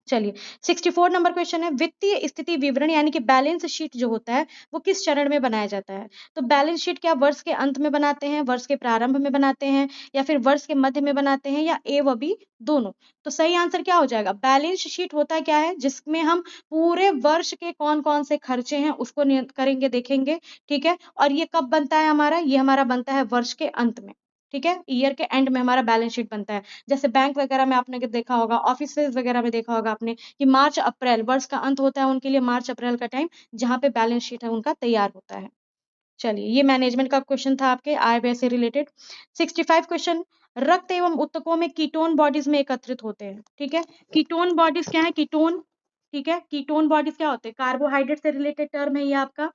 S1: चलिए 64 नंबर क्वेश्चन है, वित्तीय स्थिति विवरण यानी कि बैलेंस शीट जो होता है वो किस चरण में बनाया जाता है? तो बैलेंस शीट क्या वर्ष के अंत में बनाते हैं, वर्ष के प्रारंभ में बनाते हैं, या फिर वर्ष के मध्य में बनाते हैं, या ए व बी दोनों? तो सही आंसर क्या हो जाएगा? बैलेंस शीट होता क्या है? जिसमें हम पूरे वर्ष के कौन कौन से खर्चे हैं उसको करेंगे, देखेंगे, ठीक है। और ये कब बनता है हमारा? ये हमारा बनता है वर्ष के अंत में, ठीक है। ईयर के एंड में हमारा बैलेंस शीट बनता है। जैसे बैंक वगैरह में आपने देखा होगा, ऑफिसेज वगैरह में देखा होगा आपने कि मार्च अप्रैल वर्ष का अंत होता है उनके लिए, मार्च अप्रैल का टाइम जहाँ पे बैलेंस शीट है उनका तैयार होता है। चलिए ये मैनेजमेंट का क्वेश्चन था आपके आय व्यय से रिलेटेड। 65 क्वेश्चन, रक्त एवं ऊतकों में कीटोन बॉडीज में एकत्रित होते हैं, ठीक है। कीटोन बॉडीज क्या है? कीटोन, ठीक है। कीटोन बॉडीज क्या होते हैं? कार्बोहाइड्रेट से रिलेटेड टर्म है ये आपका।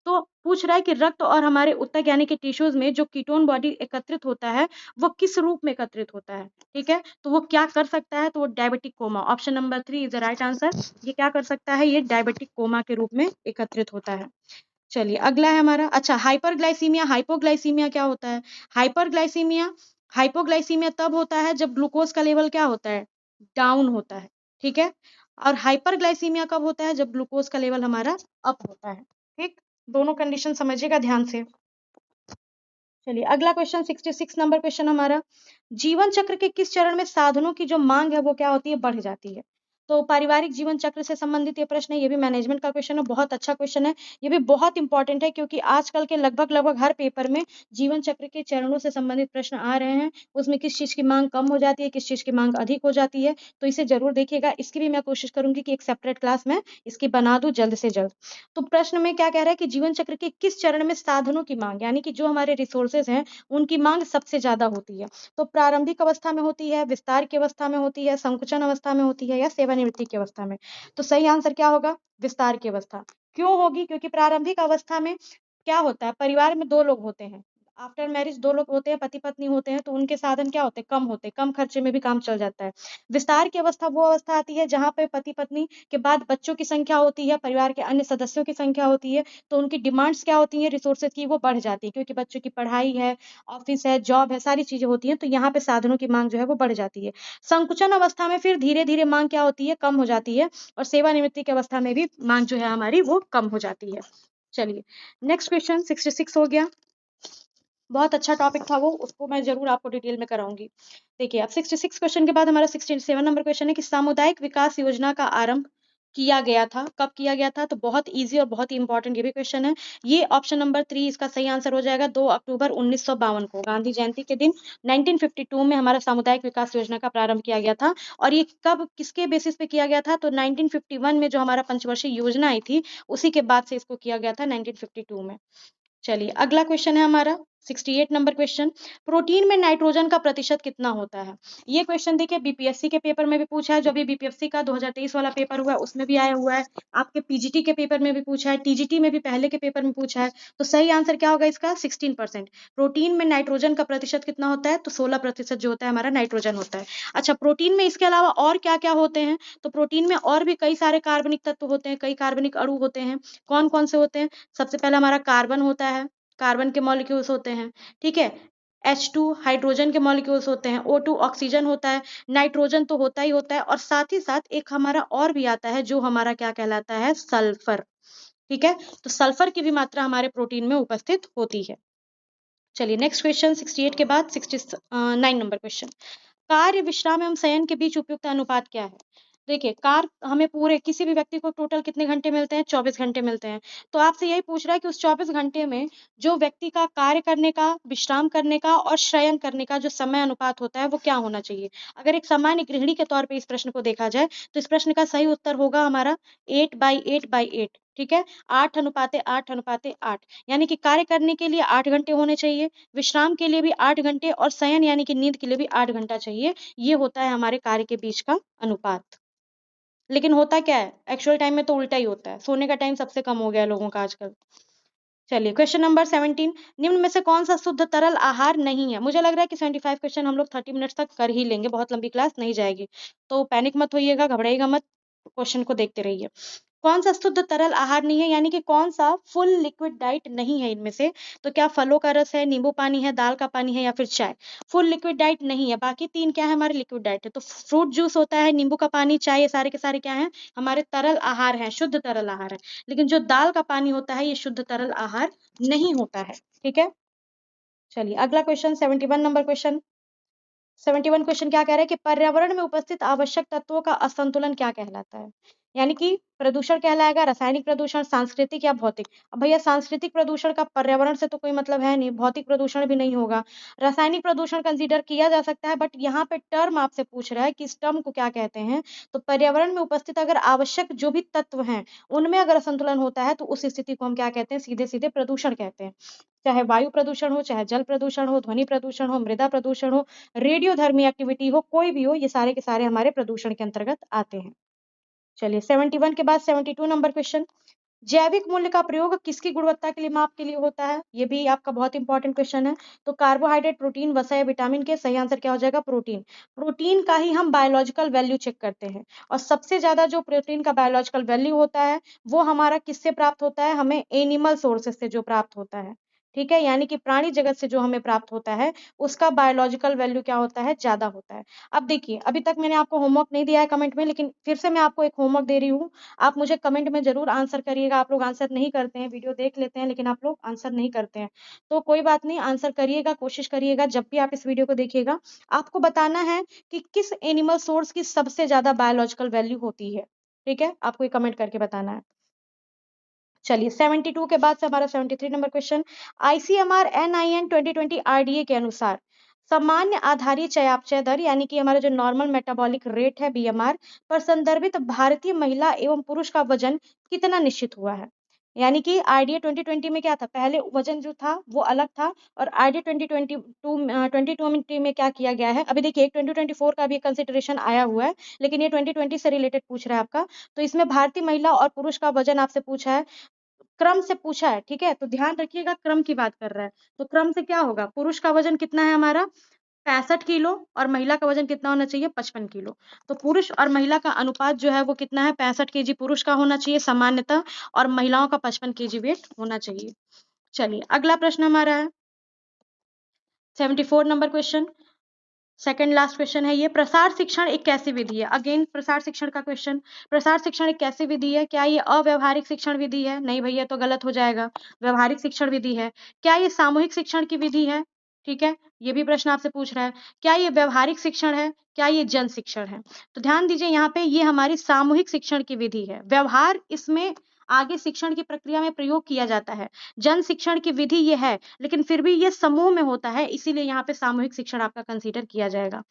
S1: तो पूछ रहा है कि रक्त और हमारे ऊतक यानी कि टिश्यूज में जो कीटोन बॉडी एकत्रित होता है वो किस रूप में एकत्रित होता है, ठीक है। तो वो क्या कर सकता है? तो वो diabetic coma, option number 3 is the right answer. ये क्या कर सकता है? ये डायबिटिक कोमा के रूप में एकत्रित होता है। चलिए अगला है हमारा, अच्छा हाइपरग्लाइसीमिया, हाइपोग्लाइसीमिया क्या होता है? हाइपरग्लाइसीमिया, हाइपोग्लाइसीमिया तब होता है जब ग्लूकोज का लेवल क्या होता है? डाउन होता है, ठीक है। और हाइपरग्लाइसीमिया कब होता है? जब ग्लूकोज का लेवल हमारा अप होता है, ठीक। दोनों कंडीशन समझिएगा ध्यान से। चलिए अगला क्वेश्चन 66 नंबर क्वेश्चन हमारा, जीवन चक्र के किस चरण में साधनों की जो मांग है वो क्या होती है, बढ़ जाती है। तो पारिवारिक जीवन चक्र से संबंधित ये प्रश्न है, ये भी मैनेजमेंट का क्वेश्चन है, बहुत अच्छा क्वेश्चन है, ये भी बहुत इंपॉर्टेंट है क्योंकि आजकल के लगभग लगभग हर पेपर में जीवन चक्र के चरणों से संबंधित प्रश्न आ रहे हैं। उसमें किस चीज की मांग कम हो जाती है, किस चीज की मांग अधिक हो जाती है, तो इसे जरूर देखिएगा। इसकी भी मैं कोशिश करूंगी कि एक सेपरेट क्लास में इसकी बना दूं जल्द से जल्द। तो प्रश्न में क्या कह रहा है कि जीवन चक्र के किस चरण में साधनों की मांग, यानी कि जो हमारे रिसोर्सेज हैं उनकी मांग सबसे ज्यादा होती है। तो प्रारंभिक अवस्था में होती है, विस्तार की अवस्था में होती है, संकुचन अवस्था में होती है, या सेवानिवृत्ति की अवस्था में। तो सही आंसर क्या होगा, विस्तार की अवस्था। क्यों होगी, क्योंकि प्रारंभिक अवस्था में क्या होता है, परिवार में दो लोग होते हैं, आफ्टर मैरिज दो लोग होते हैं, पति पत्नी होते हैं, तो उनके साधन क्या होते हैं, कम होते हैं, कम खर्चे में भी काम चल जाता है। विस्तार की अवस्था वो अवस्था आती है जहां पे पति पत्नी के बाद बच्चों की संख्या होती है, परिवार के अन्य सदस्यों की संख्या होती है, तो उनकी डिमांड्स क्या होती है रिसोर्सेज की, वो बढ़ जाती है, क्योंकि बच्चों की पढ़ाई है, ऑफिस है, जॉब है, सारी चीजें होती हैं, तो यहाँ पे साधनों की मांग जो है वो बढ़ जाती है। संकुचन अवस्था में फिर धीरे धीरे मांग क्या होती है, कम हो जाती है, और सेवानिवृत्ति की अवस्था में भी मांग जो है हमारी वो कम हो जाती है। चलिए नेक्स्ट क्वेश्चन 66 हो गया, बहुत अच्छा टॉपिक था वो, उसको मैं जरूर आपको डिटेल में कराऊंगी। देखिए अब 66 क्वेश्चन के बाद हमारा 67 नंबर क्वेश्चन है कि सामुदायिक विकास योजना का आरंभ किया गया था, कब किया गया था, तो बहुत इजी और बहुत ही इंपॉर्टेंट ये भी क्वेश्चन है। ये ऑप्शन नंबर 3 इसका सही आंसर हो जाएगा, 2 अक्टूबर 1952 को, गांधी जयंती के दिन 1952 में हमारा सामुदायिक विकास योजना का प्रारंभ किया गया था। और ये कब किसके बेसिस पे किया गया था, तो 1951 में जो हमारा पंचवर्षीय योजना आई थी उसी के बाद से इसको किया गया था 1952 में। चलिए अगला क्वेश्चन है हमारा 68 नंबर क्वेश्चन, प्रोटीन में नाइट्रोजन का प्रतिशत कितना होता है। ये क्वेश्चन देखिए बीपीएससी के पेपर में भी पूछा है, जो भी बीपीएससी का 2023 वाला पेपर हुआ है उसमें भी आया हुआ है, आपके पीजीटी के पेपर में भी पूछा है, टीजीटी में भी पहले के पेपर में पूछा है। तो सही आंसर क्या होगा इसका, 16%। प्रोटीन में नाइट्रोजन का प्रतिशत कितना होता है, तो 16% जो होता है हमारा नाइट्रोजन होता है। अच्छा प्रोटीन में इसके अलावा और क्या क्या होते हैं, तो प्रोटीन में और भी कई सारे कार्बनिक तत्व होते हैं, कई कार्बनिक अणु होते हैं। कौन कौन से होते हैं, सबसे पहला हमारा कार्बन होता है, कार्बन के मॉलिक्यूल्स होते हैं, ठीक है। H2 हाइड्रोजन के मॉलिक्यूल्स होते हैं, O2 ऑक्सीजन होता है, नाइट्रोजन तो होता ही होता है, और साथ ही साथ एक हमारा और भी आता है जो हमारा क्या कहलाता है, सल्फर। ठीक है, तो सल्फर की भी मात्रा हमारे प्रोटीन में उपस्थित होती है। चलिए नेक्स्ट क्वेश्चन 68 के बाद 69 नंबर क्वेश्चन, कार्य विश्राम एवं शयन के बीच उपयुक्त अनुपात क्या है। देखिए कार्य हमें पूरे किसी भी व्यक्ति को टोटल कितने घंटे मिलते हैं, 24 घंटे मिलते हैं। तो आपसे यही पूछ रहा है कि उस 24 घंटे में जो व्यक्ति का कार्य करने का, विश्राम करने का और शयन करने का जो समय अनुपात होता है वो क्या होना चाहिए। अगर एक सामान्य गृहिणी के तौर पे इस प्रश्न को देखा जाए तो इस प्रश्न का सही उत्तर होगा हमारा 8/8/8। ठीक है, 8:8:8, यानी कि कार्य करने के लिए 8 घंटे होने चाहिए, विश्राम के लिए भी 8 घंटे, और शयन यानी कि नींद के लिए भी 8 घंटा चाहिए। ये होता है हमारे कार्य के बीच का अनुपात। लेकिन होता क्या है, एक्चुअल टाइम में तो उल्टा ही होता है, सोने का टाइम सबसे कम हो गया है लोगों का आजकल। चलिए क्वेश्चन नंबर 17, निम्न में से कौन सा शुद्ध तरल आहार नहीं है। मुझे लग रहा है कि 75 क्वेश्चन हम लोग 30 मिनट्स तक कर ही लेंगे, बहुत लंबी क्लास नहीं जाएगी, तो पैनिक मत होइएगा, घबराइएगा मत, क्वेश्चन को देखते रहिए। कौन सा शुद्ध तरल आहार नहीं है, यानी कि कौन सा फुल लिक्विड डाइट नहीं है इनमें से, तो क्या फलों का रस है, नींबू पानी है, दाल का पानी है, या फिर चाय। फुल लिक्विड डाइट नहीं है, बाकी तीन क्या है हमारे लिक्विड डाइट है, तो फ्रूट जूस होता है, नींबू का पानी, चाय, ये सारे के सारे क्या हैं, हमारे तरल आहार हैं, शुद्ध तरल आहार है। लेकिन जो दाल का पानी होता है ये शुद्ध तरल आहार नहीं होता है। ठीक है, चलिए अगला क्वेश्चन 71 नंबर क्वेश्चन, 71 क्वेश्चन क्या कह रहा है कि पर्यावरण में उपस्थित आवश्यक तत्वों का असंतुलन क्या कहलाता है। यानी कि प्रदूषण कहलाएगा, रासायनिक प्रदूषण, सांस्कृतिक या भौतिक। अब भैया सांस्कृतिक प्रदूषण का पर्यावरण से तो कोई मतलब है नहीं, भौतिक प्रदूषण भी नहीं होगा, रासायनिक प्रदूषण कंसीडर किया जा सकता है, बट यहाँ पे टर्म आपसे पूछ रहा है कि इस टर्म को क्या कहते हैं। तो पर्यावरण में उपस्थित अगर आवश्यक जो भी तत्व हैं उनमें अगर असंतुलन होता है तो उस स्थिति को हम क्या कहते हैं, सीधे सीधे प्रदूषण कहते हैं। चाहे वायु प्रदूषण हो, चाहे जल प्रदूषण हो, ध्वनि प्रदूषण हो, मृदा प्रदूषण हो, रेडियोधर्मी एक्टिविटी हो, कोई भी हो, ये सारे के सारे हमारे प्रदूषण के अंतर्गत आते हैं। चलिए 71 के बाद 72 नंबर क्वेश्चन, जैविक मूल्य का प्रयोग किसकी गुणवत्ता के लिए, माप के लिए होता है। ये भी आपका बहुत इंपॉर्टेंट क्वेश्चन है। तो कार्बोहाइड्रेट, प्रोटीन, वसा या विटामिन के, सही आंसर क्या हो जाएगा, प्रोटीन। प्रोटीन का ही हम बायोलॉजिकल वैल्यू चेक करते हैं, और सबसे ज्यादा जो प्रोटीन का बायोलॉजिकल वैल्यू होता है वो हमारा किससे प्राप्त होता है, हमें एनिमल सोर्सेस से जो प्राप्त होता है। ठीक है, यानी कि प्राणी जगत से जो हमें प्राप्त होता है उसका बायोलॉजिकल वैल्यू क्या होता है, ज़्यादा होता है। अब देखिए, अभी तक मैंने आपको होमवर्क नहीं दिया है कमेंट में, लेकिन फिर से मैं आपको एक होमवर्क दे रही हूँ। आप मुझे कमेंट में ज़रूर आंसर करिएगा। आप लोग आंसर नहीं करते हैं, वीडियो देख लेते हैं लेकिन आप लोग आंसर नहीं करते हैं। तो कोई बात नहीं, आंसर करिएगा, कोशिश करिएगा जब भी आप इस वीडियो को देखिएगा। आपको बताना है कि किस एनिमल सोर्स की सबसे ज़्यादा बायोलॉजिकल वैल्यू होती है। ठीक है, आपको ये कमेंट करके बताना है। चलिए 72 के बाद से हमारा 73 number question, ICMR NIN 2020 RDA के अनुसार सामान्य आधारीय चयापचय दर यानी कि हमारा जो नॉर्मल मेटाबॉलिक रेट है बीएमआर पर संदर्भित भारतीय महिला एवं पुरुष का वजन कितना निश्चित हुआ है। यानी कि आरडीए 2020 में क्या था, पहले वजन जो था वो अलग था और आरडीए 2022 में क्या किया गया है। अभी देखिए 2024 का भी कंसिडरेशन आया हुआ है, लेकिन ये 2020 से रिलेटेड पूछ रहा है आपका। तो इसमें भारतीय महिला और पुरुष का वजन आपसे पूछा है, क्रम से पूछा है, ठीक है, तो ध्यान रखिएगा क्रम की बात कर रहा है। तो क्रम से क्या होगा, पुरुष का वजन कितना है हमारा 65 किलो और महिला का वजन कितना होना चाहिए 55 किलो। तो पुरुष और महिला का अनुपात जो है वो कितना है, 65 केजी पुरुष का होना चाहिए सामान्यतः और महिलाओं का 55 केजी वेट होना चाहिए। चलिए अगला प्रश्न हमारा है 74 number question, second last question है ये, प्रसार शिक्षण एक कैसी विधि है। अगेन प्रसार शिक्षण का क्वेश्चन, प्रसार शिक्षण एक कैसी विधि है, क्या ये अव्यवहारिक शिक्षण विधि है, नहीं भैया तो गलत हो जाएगा, व्यवहारिक शिक्षण विधि है। क्या ये सामूहिक शिक्षण की विधि है, ठीक है, ये भी प्रश्न आपसे पूछ रहा है। क्या ये व्यवहारिक शिक्षण है, क्या ये जन शिक्षण है। तो ध्यान दीजिए यहाँ पे ये हमारी सामूहिक शिक्षण की विधि है, व्यवहार इसमें आगे शिक्षण की प्रक्रिया में प्रयोग किया जाता है। जन शिक्षण की विधि ये है, लेकिन फिर भी ये समूह में होता है, इसीलिए यहाँ पे सामूहिक शिक्षण आपका कंसीडर किया जाएगा।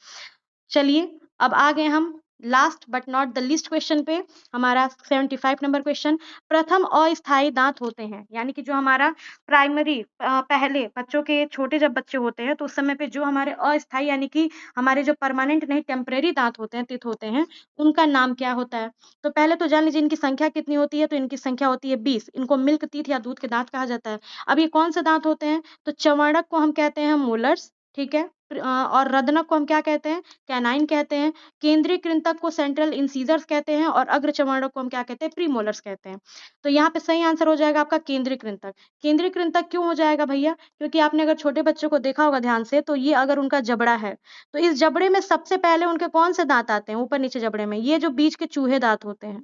S1: चलिए अब आ गए हम last but not the least question पे, हमारा 75 नंबर क्वेश्चन, प्रथम अस्थायी दांत होते हैं यानी कि जो हमारा प्राइमरी पहले बच्चों के छोटे जब बच्चे होते हैं तो उस समय पे जो हमारे अस्थायी यानी कि हमारे जो परमानेंट नहीं टेम्परेरी दांत होते हैं, तित होते हैं, उनका नाम क्या होता है। तो पहले तो जान लीजिए इनकी संख्या कितनी होती है, तो इनकी संख्या होती है 20। इनको मिल्क टीथ या दूध के दांत कहा जाता है। अब ये कौन से दांत होते हैं, तो चवर्णक को हम कहते हैं मोलर्स, ठीक है, और रदनक को हम क्या कहते हैं, कैनाइन कहते हैं। केंद्रीय कृंतक को सेंट्रल इंसीजर्स कहते हैं और अग्र चर्वणक को हम क्या कहते हैं, प्रीमोलर्स कहते हैं। तो यहाँ पे सही आंसर हो जाएगा आपका केंद्रीय कृंतक। केंद्रीय कृंतक क्यों हो जाएगा भैया, क्योंकि आपने अगर छोटे बच्चों को देखा होगा ध्यान से, तो ये अगर उनका जबड़ा है तो इस जबड़े में सबसे पहले उनके कौन से दांत आते हैं ऊपर नीचे जबड़े में, ये जो बीच के चूहे दांत होते हैं,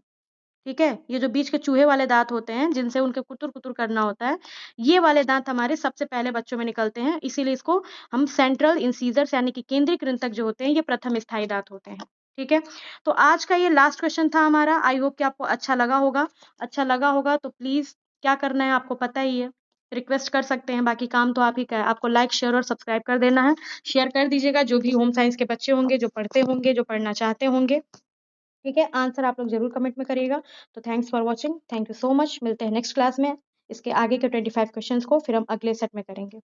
S1: ठीक है, ये जो बीच के चूहे वाले दांत होते हैं जिनसे उनके कुतुर-कुतुर करना होता है, ये वाले दांत हमारे सबसे पहले बच्चों में निकलते हैं, इसीलिए इसको हम सेंट्रल इंसीजर्स यानी कि केंद्रीय कृंतक जो होते हैं ये प्रथम स्थायी दांत होते हैं। ठीक है, तो आज का ये लास्ट क्वेश्चन था हमारा। आई होप कि आपको अच्छा लगा होगा। अच्छा लगा होगा तो प्लीज़ क्या करना है आपको पता ही है, रिक्वेस्ट कर सकते हैं, बाकी काम तो आप ही का है। आपको लाइक, शेयर और सब्सक्राइब कर देना है। शेयर कर दीजिएगा जो भी होम साइंस के बच्चे होंगे, जो पढ़ते होंगे, जो पढ़ना चाहते होंगे। ठीक है, आंसर आप लोग ज़रूर कमेंट में करिएगा। तो thanks for watching, thank you so much. मिलते हैं नेक्स्ट क्लास में। इसके आगे के 25 क्वेश्चंस को फिर हम अगले सेट में करेंगे।